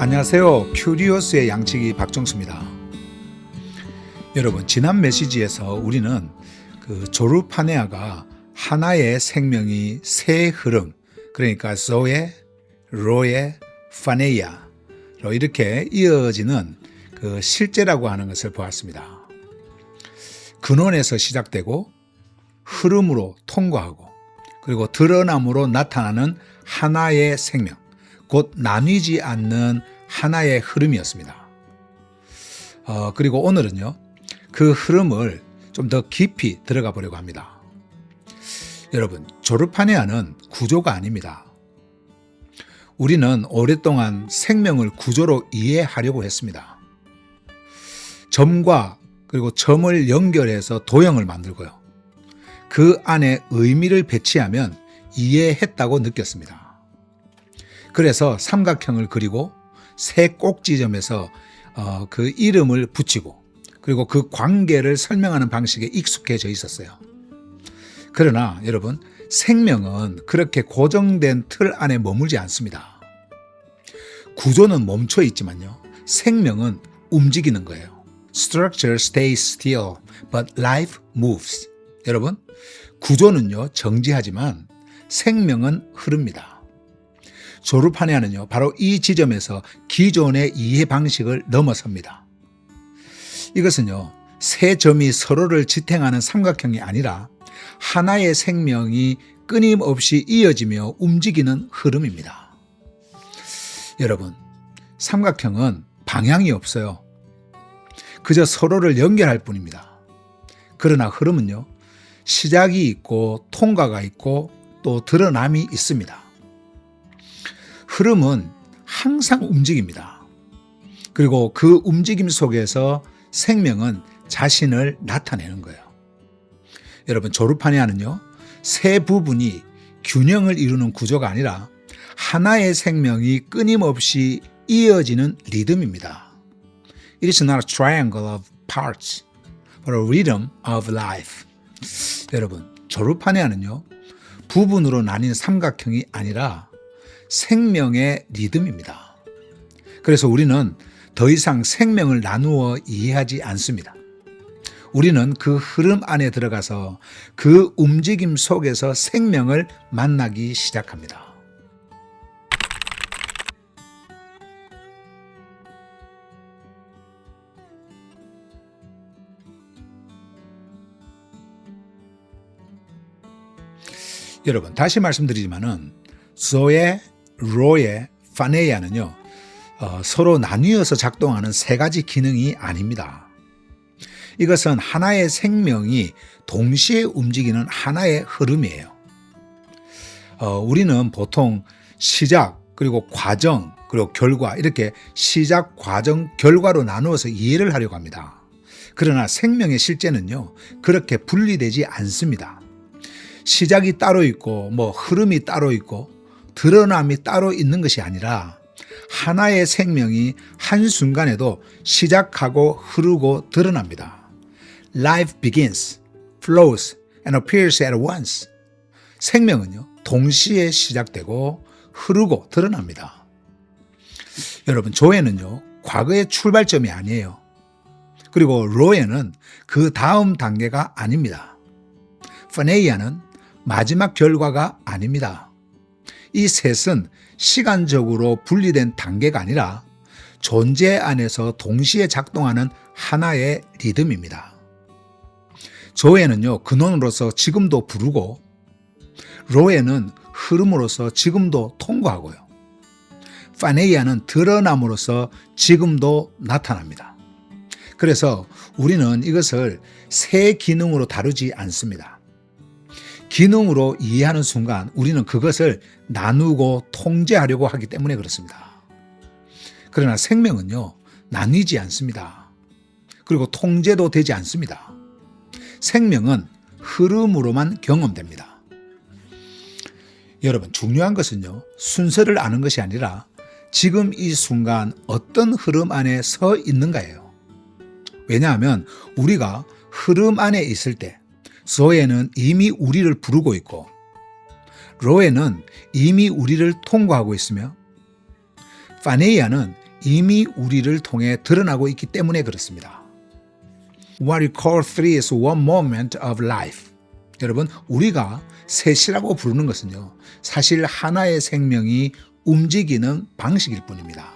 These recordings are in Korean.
안녕하세요. 큐리오스의 양치기 박정수입니다. 여러분, 지난 메시지에서 우리는 조르파네아가 하나의 생명이 세 흐름, 그러니까 조에, 로에, 파네이아로 이렇게 이어지는 실제라고 하는 것을 보았습니다. 근원에서 시작되고 흐름으로 통과하고 그리고 드러남으로 나타나는 하나의 생명, 곧 나뉘지 않는 하나의 흐름이었습니다. 그리고 오늘은요, 그 흐름을 좀 더 깊이 들어가 보려고 합니다. 여러분, 조르파네아는 구조가 아닙니다. 우리는 오랫동안 생명을 구조로 이해하려고 했습니다. 점과 그리고 점을 연결해서 도형을 만들고요. 그 안에 의미를 배치하면 이해했다고 느꼈습니다. 그래서 삼각형을 그리고 세 꼭지점에서 그 이름을 붙이고 그리고 그 관계를 설명하는 방식에 익숙해져 있었어요. 그러나 여러분, 생명은 그렇게 고정된 틀 안에 머물지 않습니다. 구조는 멈춰 있지만요, 생명은 움직이는 거예요. Structure stays still, but life moves. 여러분, 구조는요 정지하지만 생명은 흐릅니다. 조르파네아는요 바로 이 지점에서 기존의 이해 방식을 넘어섭니다. 이것은요 세 점이 서로를 지탱하는 삼각형이 아니라 하나의 생명이 끊임없이 이어지며 움직이는 흐름입니다. 여러분, 삼각형은 방향이 없어요. 그저 서로를 연결할 뿐입니다. 그러나 흐름은요, 시작이 있고 통과가 있고 또 드러남이 있습니다. 흐름은 항상 움직입니다. 그리고 그 움직임 속에서 생명은 자신을 나타내는 거예요. 여러분, 조르파네아는요, 세 부분이 균형을 이루는 구조가 아니라 하나의 생명이 끊임없이 이어지는 리듬입니다. It is not a triangle of parts, but a rhythm of life. 여러분, 조르파네아는요, 부분으로 나뉜 삼각형이 아니라 생명의 리듬입니다. 그래서 우리는 더 이상 생명을 나누어 이해하지 않습니다. 우리는 그 흐름 안에 들어가서 그 움직임 속에서 생명을 만나기 시작합니다. 여러분, 다시 말씀드리지만은 조에, 로에, 파네이아는요 서로 나뉘어서 작동하는 세 가지 기능이 아닙니다. 이것은 하나의 생명이 동시에 움직이는 하나의 흐름이에요. 우리는 보통 시작, 그리고 과정, 그리고 결과, 이렇게 시작, 과정, 결과로 나누어서 이해를 하려고 합니다. 그러나 생명의 실제는요 그렇게 분리되지 않습니다. 시작이 따로 있고 흐름이 따로 있고 드러남이 따로 있는 것이 아니라 하나의 생명이 한순간에도 시작하고 흐르고 드러납니다. Life begins, flows, and appears at once. 생명은요 동시에 시작되고 흐르고 드러납니다. 여러분, 조에는요 과거의 출발점이 아니에요. 그리고 로에는 그 다음 단계가 아닙니다. 파네이아는 마지막 결과가 아닙니다. 이 셋은 시간적으로 분리된 단계가 아니라 존재 안에서 동시에 작동하는 하나의 리듬입니다. 조에는요 근원으로서 지금도 부르고, 로에는 흐름으로서 지금도 통과하고요, 파네이아는 드러남으로써 지금도 나타납니다. 그래서 우리는 이것을 세 기능으로 다루지 않습니다. 기능으로 이해하는 순간 우리는 그것을 나누고 통제하려고 하기 때문에 그렇습니다. 그러나 생명은요 나뉘지 않습니다. 그리고 통제도 되지 않습니다. 생명은 흐름으로만 경험됩니다. 여러분, 중요한 것은요 순서를 아는 것이 아니라 지금 이 순간 어떤 흐름 안에 서 있는가예요. 왜냐하면 우리가 흐름 안에 있을 때 조에는 이미 우리를 부르고 있고, 로에는 이미 우리를 통과하고 있으며, 파네이아는 이미 우리를 통해 드러나고 있기 때문에 그렇습니다. What we call three is one moment of life. 여러분, 우리가 셋이라고 부르는 것은요, 사실 하나의 생명이 움직이는 방식일 뿐입니다.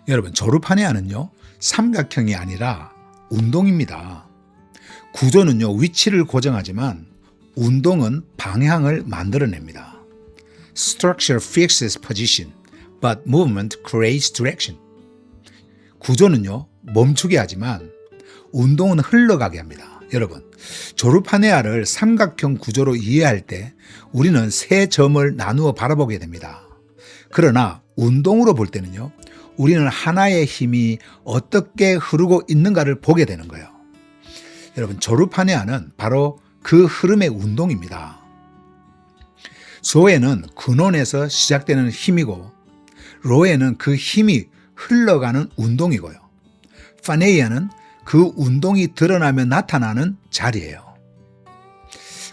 여러분, 조르파네아는요, 삼각형이 아니라 운동입니다. 구조는요, 위치를 고정하지만 운동은 방향을 만들어냅니다. Structure fixes position, but movement creates direction. 구조는요, 멈추게 하지만 운동은 흘러가게 합니다. 여러분, 조르파네아를 삼각형 구조로 이해할 때 우리는 세 점을 나누어 바라보게 됩니다. 그러나 운동으로 볼 때는요, 우리는 하나의 힘이 어떻게 흐르고 있는가를 보게 되는 거예요. 여러분, 조르파네아는 바로 그 흐름의 운동입니다. 조에는 근원에서 시작되는 힘이고, 로에는 그 힘이 흘러가는 운동이고요. 파네이아는 그 운동이 드러나며 나타나는 자리예요.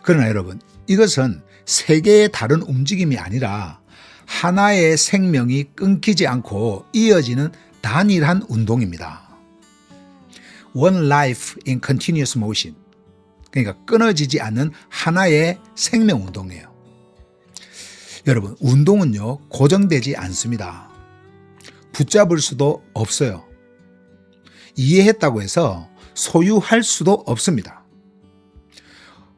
그러나 여러분, 이것은 세 개의 다른 움직임이 아니라 하나의 생명이 끊기지 않고 이어지는 단일한 운동입니다. One life in continuous motion. 그러니까 끊어지지 않는 하나의 생명 운동이에요. 여러분, 운동은요, 고정되지 않습니다. 붙잡을 수도 없어요. 이해했다고 해서 소유할 수도 없습니다.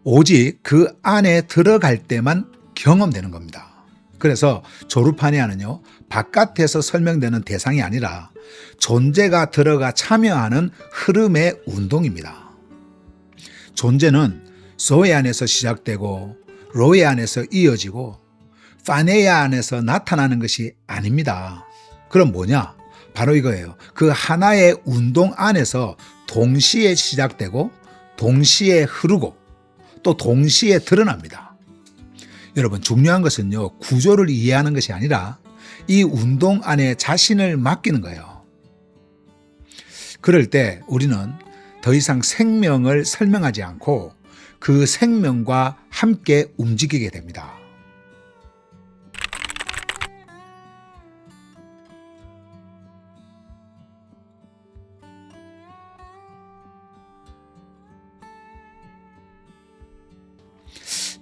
오직 그 안에 들어갈 때만 경험되는 겁니다. 그래서 조르파네아는요, 바깥에서 설명되는 대상이 아니라 존재가 들어가 참여하는 흐름의 운동입니다. 존재는 조에 안에서 시작되고 로에 안에서 이어지고 파네이아 안에서 나타나는 것이 아닙니다. 그럼 뭐냐? 바로 이거예요. 그 하나의 운동 안에서 동시에 시작되고 동시에 흐르고 또 동시에 드러납니다. 여러분, 중요한 것은요, 구조를 이해하는 것이 아니라 이 운동 안에 자신을 맡기는 거예요. 그럴 때 우리는 더 이상 생명을 설명하지 않고 그 생명과 함께 움직이게 됩니다.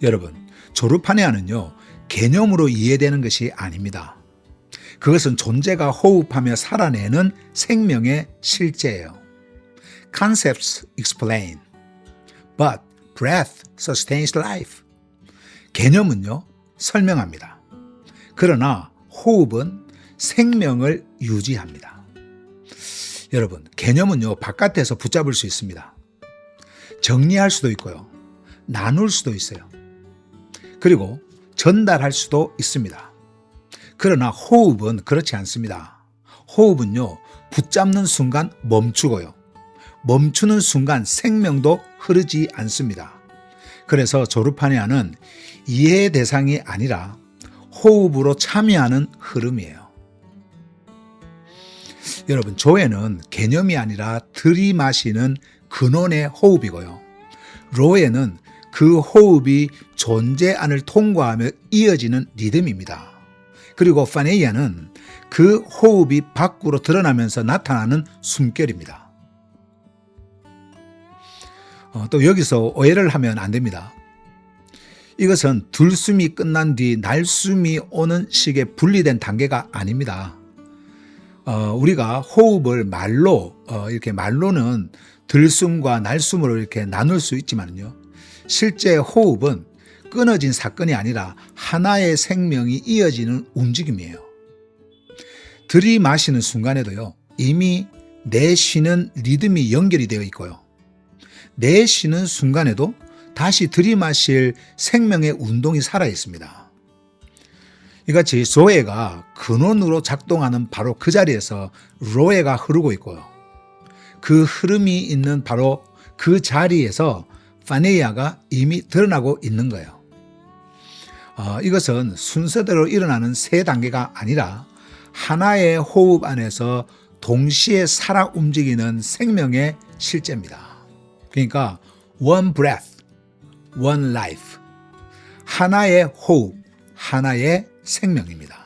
여러분, 조르파네아는요, 개념으로 이해되는 것이 아닙니다. 그것은 존재가 호흡하며 살아내는 생명의 실제예요. Concepts explain, but breath sustains life. 개념은요, 설명합니다. 그러나 호흡은 생명을 유지합니다. 여러분, 개념은요, 바깥에서 붙잡을 수 있습니다. 정리할 수도 있고요, 나눌 수도 있어요. 그리고 전달할 수도 있습니다. 그러나 호흡은 그렇지 않습니다. 호흡은요, 붙잡는 순간 멈추고요, 멈추는 순간 생명도 흐르지 않습니다. 그래서 조르파네아는 이해의 대상이 아니라 호흡으로 참여하는 흐름이에요. 여러분, 조에는 개념이 아니라 들이마시는 근원의 호흡이고요, 로에는 그 호흡이 존재 안을 통과하며 이어지는 리듬입니다. 그리고 파네이아는 그 호흡이 밖으로 드러나면서 나타나는 숨결입니다. 또 여기서 오해를 하면 안 됩니다. 이것은 들숨이 끝난 뒤 날숨이 오는 식의 분리된 단계가 아닙니다. 우리가 호흡을 이렇게 말로는 들숨과 날숨으로 이렇게 나눌 수 있지만요, 실제 호흡은 끊어진 사건이 아니라 하나의 생명이 이어지는 움직임이에요. 들이마시는 순간에도요, 이미 내쉬는 리듬이 연결이 되어 있고요, 내쉬는 순간에도 다시 들이마실 생명의 운동이 살아 있습니다. 이같이 조에가 근원으로 작동하는 바로 그 자리에서 로에가 흐르고 있고요, 그 흐름이 있는 바로 그 자리에서 파네이아가 이미 드러나고 있는 거예요. 이것은 순서대로 일어나는 세 단계가 아니라 하나의 호흡 안에서 동시에 살아 움직이는 생명의 실제입니다. 그러니까 one breath, one life. 하나의 호흡, 하나의 생명입니다.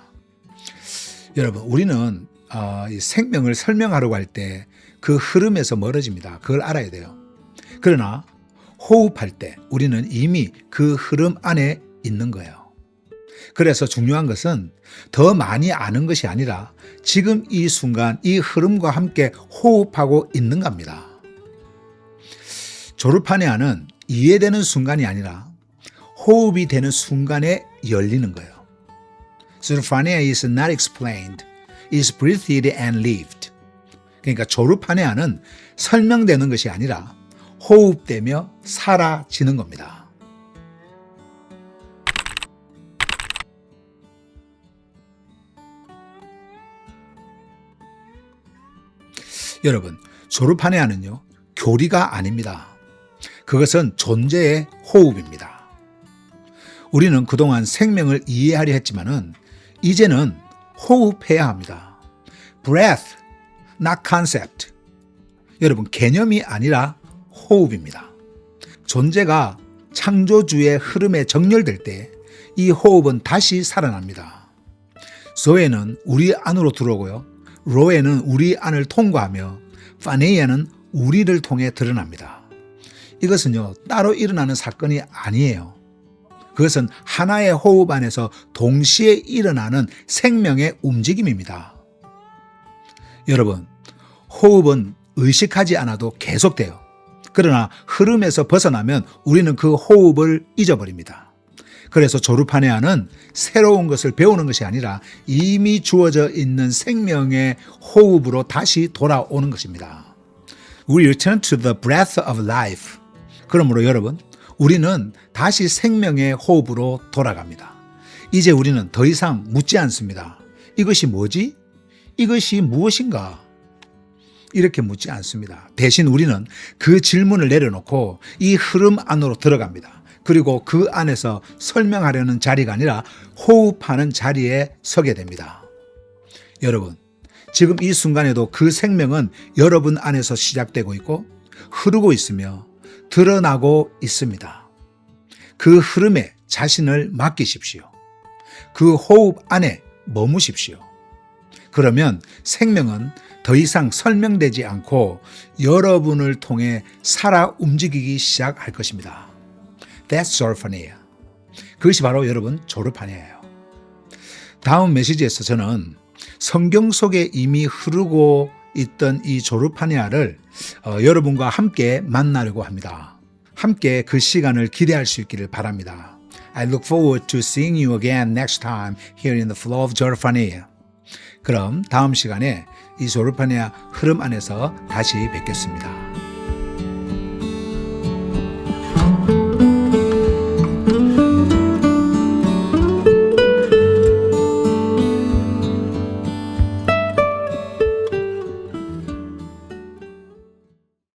여러분, 우리는 이 생명을 설명하려고 할 때 그 흐름에서 멀어집니다. 그걸 알아야 돼요. 그러나 호흡할 때 우리는 이미 그 흐름 안에 있는 거예요. 그래서 중요한 것은 더 많이 아는 것이 아니라 지금 이 순간 이 흐름과 함께 호흡하고 있는 겁니다. 조르파네아는 이해되는 순간이 아니라 호흡이 되는 순간에 열리는 거예요. 조르파네아 is not explained, is breathed and lived. 그러니까 조르파네아는 설명되는 것이 아니라 호흡되며 사라지는 겁니다. 여러분, 조르파네아는요, 교리가 아닙니다. 그것은 존재의 호흡입니다. 우리는 그동안 생명을 이해하려 했지만은 이제는 호흡해야 합니다. breath, not concept. 여러분, 개념이 아니라 호흡입니다. 존재가 창조주의 흐름에 정렬될 때 이 호흡은 다시 살아납니다. 조에는 우리 안으로 들어오고요. 로에는 우리 안을 통과하며 파네이아는 우리를 통해 드러납니다. 이것은요, 따로 일어나는 사건이 아니에요. 그것은 하나의 호흡 안에서 동시에 일어나는 생명의 움직임입니다. 여러분, 호흡은 의식하지 않아도 계속돼요. 그러나 흐름에서 벗어나면 우리는 그 호흡을 잊어버립니다. 그래서 조르파네아는 새로운 것을 배우는 것이 아니라 이미 주어져 있는 생명의 호흡으로 다시 돌아오는 것입니다. We return to the breath of life. 그러므로 여러분, 우리는 다시 생명의 호흡으로 돌아갑니다. 이제 우리는 더 이상 묻지 않습니다. 이것이 뭐지? 이것이 무엇인가? 이렇게 묻지 않습니다. 대신 우리는 그 질문을 내려놓고 이 흐름 안으로 들어갑니다. 그리고 그 안에서 설명하려는 자리가 아니라 호흡하는 자리에 서게 됩니다. 여러분, 지금 이 순간에도 그 생명은 여러분 안에서 시작되고 있고 흐르고 있으며 드러나고 있습니다. 그 흐름에 자신을 맡기십시오. 그 호흡 안에 머무십시오. 그러면 생명은 더 이상 설명되지 않고 여러분을 통해 살아 움직이기 시작할 것입니다. That's 조르파네아. 그것이 바로 여러분 조르파네아예요. 다음 메시지에서 저는 성경 속에 이미 흐르고 있던 이 조르파네아를 여러분과 함께 만나려고 합니다. 함께 그 시간을 기대할 수 있기를 바랍니다. I look forward to seeing you again next time here in the flow of 조르파네아. 그럼 다음 시간에 이 조르파네아 흐름 안에서 다시 뵙겠습니다.